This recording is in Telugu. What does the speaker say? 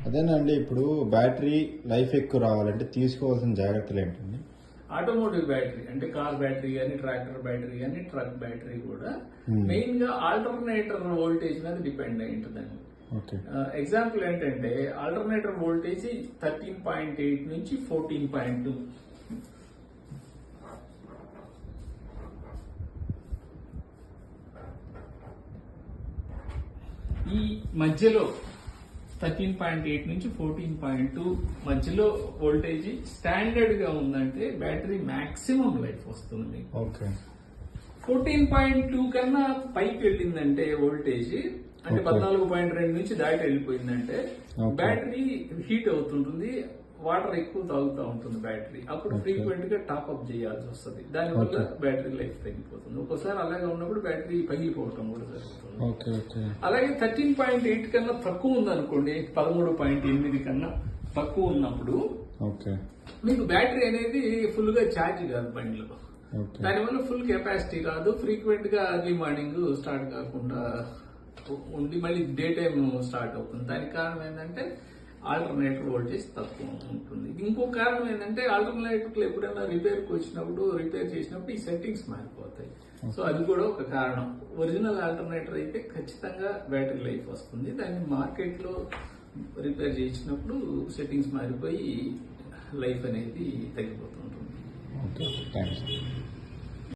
అదేనండి, ఇప్పుడు బ్యాటరీ లైఫ్ ఎక్కువ రావాలంటే తీసుకోవాల్సిన జాగ్రత్తలు ఏంటండి? ఆటోమోటివ్ బ్యాటరీ అంటే కార్ బ్యాటరీ కానీ, ట్రాక్టర్ బ్యాటరీ కానీ, ట్రక్ బ్యాటరీ కూడా మెయిన్ గా ఆల్టర్నేటర్ వోల్టేజ్ మీద డిపెండ్ అయి ఉంటుందండి. ఎగ్జాంపుల్ ఏంటంటే ఆల్టర్నేటర్ వోల్టేజ్ 13.8 నుంచి 14.2. ఈ మధ్యలో 13.8 నుంచి 14.2 మధ్యలో వోల్టేజ్ స్టాండర్డ్ గా ఉందంటే బ్యాటరీ మాక్సిమం లైఫ్ వస్తుంది. 14.2 కన్నా పైకి వెళ్ళిందంటే వోల్టేజ్ అంటే 14.2 నుంచి దాటి వెళ్ళిపోయిందంటే బ్యాటరీ హీట్ అవుతుంటుంది, వాటర్ ఎక్కువ తాగుతూ ఉంటుంది బ్యాటరీ. అప్పుడు ఫ్రీక్వెంట్ గా టాప్ అప్ చేయాల్సి వస్తుంది. దానివల్ల బ్యాటరీ లైఫ్ తగ్గిపోతుంది. ఒక్కోసారి అలాగే ఉన్నప్పుడు బ్యాటరీ పగిలిపోవటం కూడా జరుగుతుంది. అలాగే 13.8 కన్నా తక్కువ ఉందనుకోండి, 13.8 కన్నా తక్కువ ఉన్నప్పుడు మీకు బ్యాటరీ అనేది ఫుల్ గా ఛార్జ్ కాదు బండిలో. దానివల్ల ఫుల్ కెపాసిటీ రాదు, ఫ్రీక్వెంట్ గా అర్లీ మార్నింగ్ స్టార్ట్ కాకుండా ఉండి మళ్ళీ డే టైమ్ స్టార్ట్ అవుతుంది. దానికి కారణం ఏంటంటే ఆల్టర్నేటర్ వోల్టేజ్ తక్కువ ఉంటుంది. ఇంకో కారణం ఏంటంటే ఆల్టర్నేటర్లు ఎప్పుడైనా రిపేర్కి వచ్చినప్పుడు, రిపేర్ చేసినప్పుడు ఈ సెట్టింగ్స్ మారిపోతాయి. సో అది కూడా ఒక కారణం. ఒరిజినల్ ఆల్టర్నేటర్ అయితే ఖచ్చితంగా బ్యాటరీ లైఫ్ వస్తుంది. దాన్ని మార్కెట్ లో రిపేర్ చేసినప్పుడు సెట్టింగ్స్ మారిపోయి లైఫ్ అనేది తగ్గిపోతుంటుంది.